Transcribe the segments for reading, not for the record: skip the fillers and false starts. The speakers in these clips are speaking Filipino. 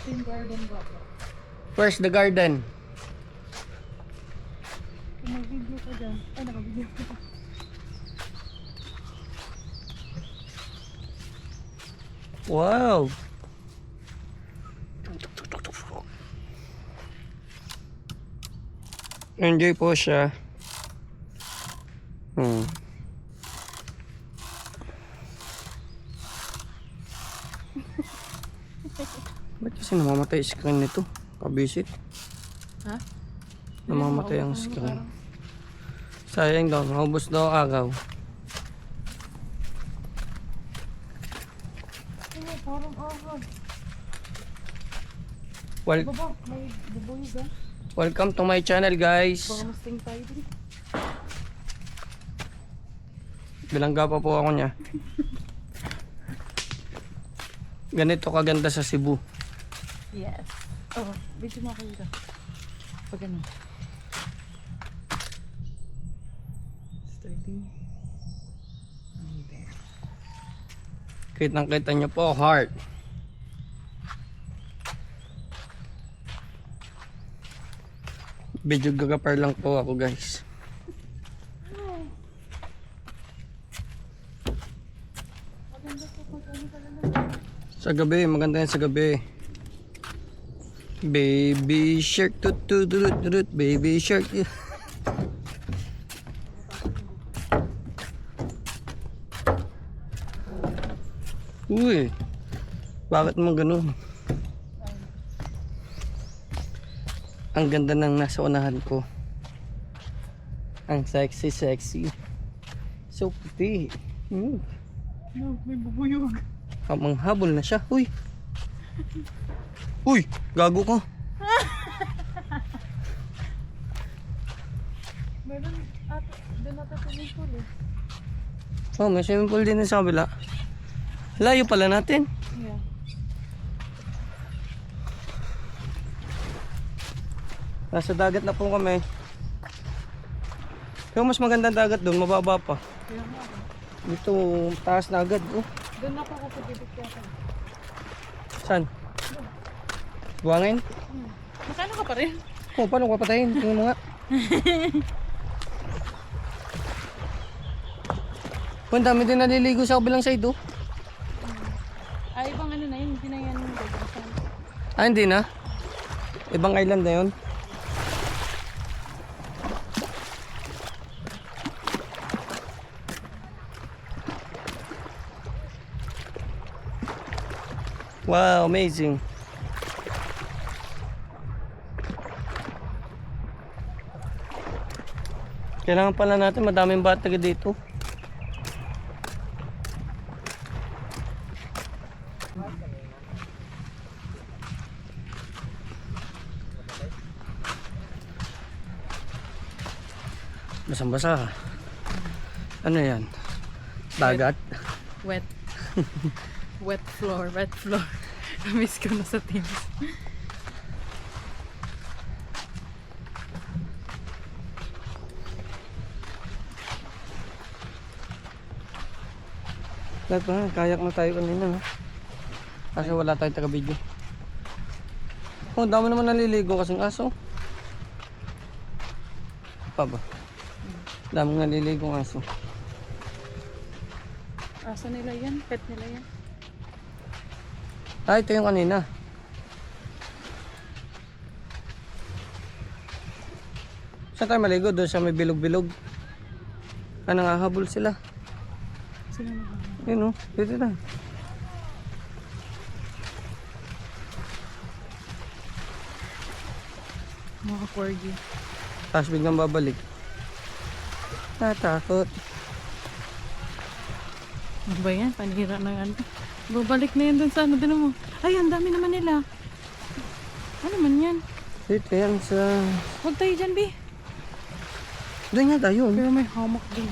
yung garden ba? Where's the garden? Kung mag-video ka dyan. Ay, naka-video ka. Wow! Enjoy po siya. Ba't kasi namamatay screen nito? Kabisit. Ha? Namamatay ang screen. Sayang daw, maubos daw araw. Ay, parang ahas. Well, Baba, may buboy ba? welcome to my channel, guys. Baka masting tayo din. Bilangga pa po ako niya. Ganito kaganda sa Cebu. Yes. Oh, video mo kayo dito. Pag ano. Starting. There. Kitang-kita niyo po, heart. Videographer lang po ako, guys. Sa gabi, maganda yan sa gabi. Baby shark, tut tut tut tut, baby shark. Uy, bakit mo ganun? Ang ganda ng nasa unahan ko. Ang sexy, sexy. So pretty. No, may bubuyog. Manghabol na siya. Uy. Uy, gago ka. Meron at doon natin swimming pool eh. Oh, may swimming pool din sa kabila. Layo pala natin. Yeah. Nasa dagat na po kami. Pero mas magandang dagat doon, mababa pa. Kaya nga. Dito, taas na agad. Oh. Doon ako kapag kaya ka. Saan? Buwangin? Makano ka pa rin? Oh, paano ko patayin? Tingnan mo nga. Oh, ang dami din naliligo sa kabilang side, oh. Ay, ibang ano na yun. Hindi na yan yung gagawin. Ah, hindi na? Ibang island na yun? Wow, amazing. Kailangan pala natin madaming battery dito. Basang-basa. Ano yan? Dagat? Wet. Wet floor. Wet floor. Miss ko na sa Teams. Lahat pa, kayak na tayo kanina, no? Kasi wala tayong taga-video. Oh, ang dami naman naliligo kasing aso. Pa ba? Daming naliligo ng aso. Asa nila yan? Pet nila yan? Ah, ito yung kanina. Saan tayo maligo? Doon sa may bilog-bilog. Ah, nangahabol sila. Sila na. Yun, oh. Dito na. Mga corgi. Tapos biglang babalik. Natakot. Ano ba yan? Panira na yan. Babalik na yan dun sa ano din mo. Ay, ang dami naman nila. Ano man yan? Dito yan sa... Huwag tayo dyan, B. Doon nga tayo. Pero may hammock din.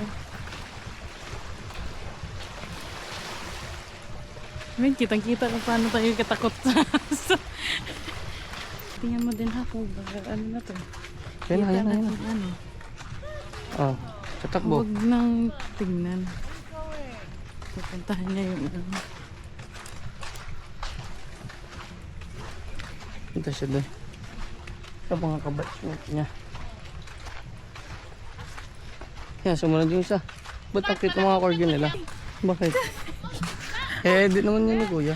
May kitang-kita kung paano tayo katakot sa aso. Tingnan mo din ha kung ano na to. Yan na, Kita yan na, yan na. natin ano. Oh, tatakbo. Huwag nang tingnan. Pupuntahan niya yung ano. Punta siya doon. Sa mga kabatchmate niya. Yan, sumunod yung isa. Ba't ang cute ng mga corgi nila? Bakit? Eh, di naman yun ni kuya.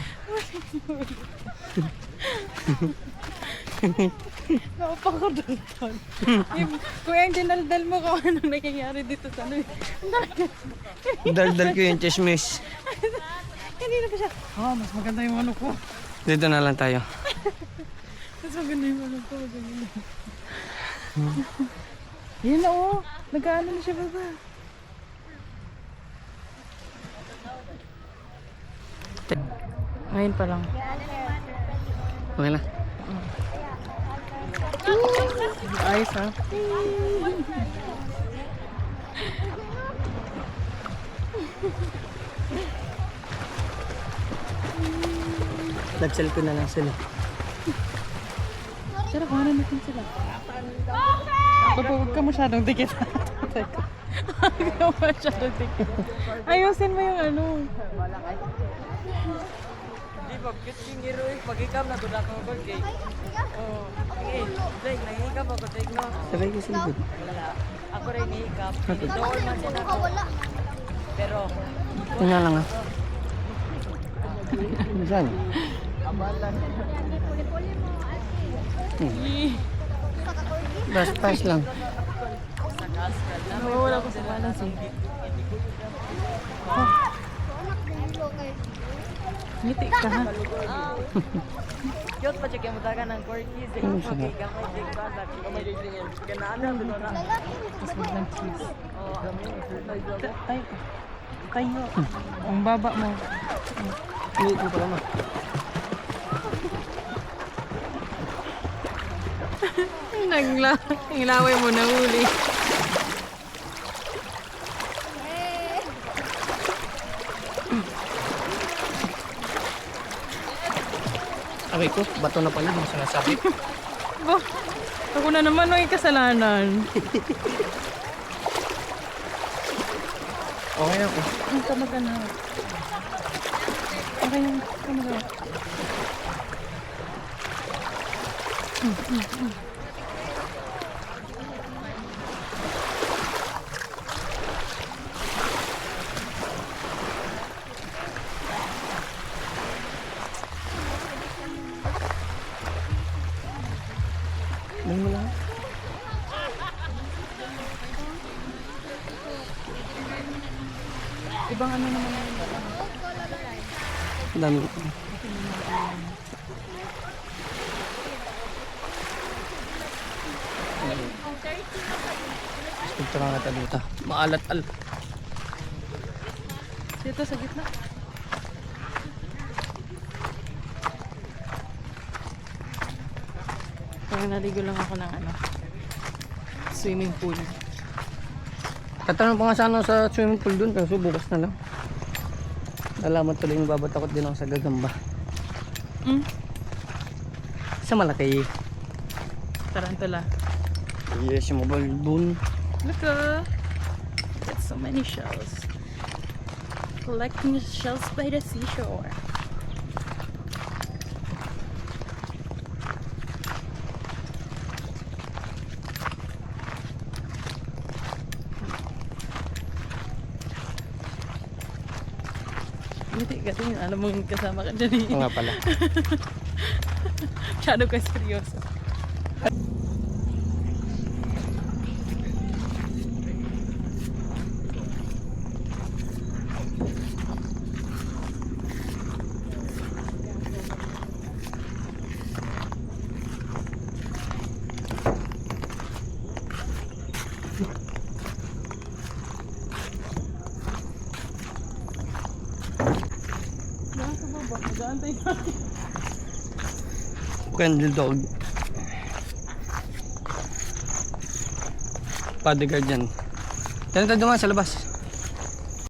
Napakadaldal. Kuya, yung dinaldal mo kung ano nangyayari dito sa ano. Daldal ko yung chismis. Kanina pa siya. Mas maganda yung ano ko. Dito na lang tayo. Mas maganda yung ano ko. Yan na oh. Nag-ano na siya baba. Ngayon pa lang. Okay na. Ayos ha. Nag-selfie na lang sila. Tara, kuhanan natin sila. Baba, huwag ka masyadong dikit. Huwag ka masyadong dikit. Ayusin mo yung ano. Di ba, kitching hero pag-ikam na tudak ng gold cake. Oo. Okay, Jake, nangihikap ako, Jake, no? Sabay ko sila. Wala. Ako rin nahihikap. Door man siya na ako. Pero, Tingnan lang ah. Saan? Pass lang. Nawawala ko sa balance eh. Ngiti ka ha. cute pa siya kaya mutakan ng corky, Jake. Ano siya? Okay, gamay, Jake, ba? Gamay, Jake, yan. Ganaan na, na. Tapos biglang cheese. Oo, Ay, kayo. Ang baba mo. Hindi ko pala ma. Nilaway mo na huli. Aray ko, bato na pala yung sinasabi. Ba, ako na naman may kasalanan. Okay ako. Ang kamagana. Okay yung kamagana. Dali mo lang. Ibang ano naman yun. Ang dami ko. Picture nga natin dito. Maalat-al. Dito sa gitna. Parang naligo lang ako ng ano, swimming pool. Tatanong pa nga sana ako sa swimming pool dun, kaso bukas na lang. Nalaman tuloy yung babatakot din ako sa gagamba. Hmm? Sa malaki. Tarantula. Yes, yung mobile dun. Look ah! Got so many shells. Collecting shells by the seashore. Gati, alam mo kasama ka dyan eh. Oo nga pala. Masyado ka seryoso. Nasa baba, mag-aantay natin. Candle dog. Bodyguard yan. Yan tayo nga sa labas.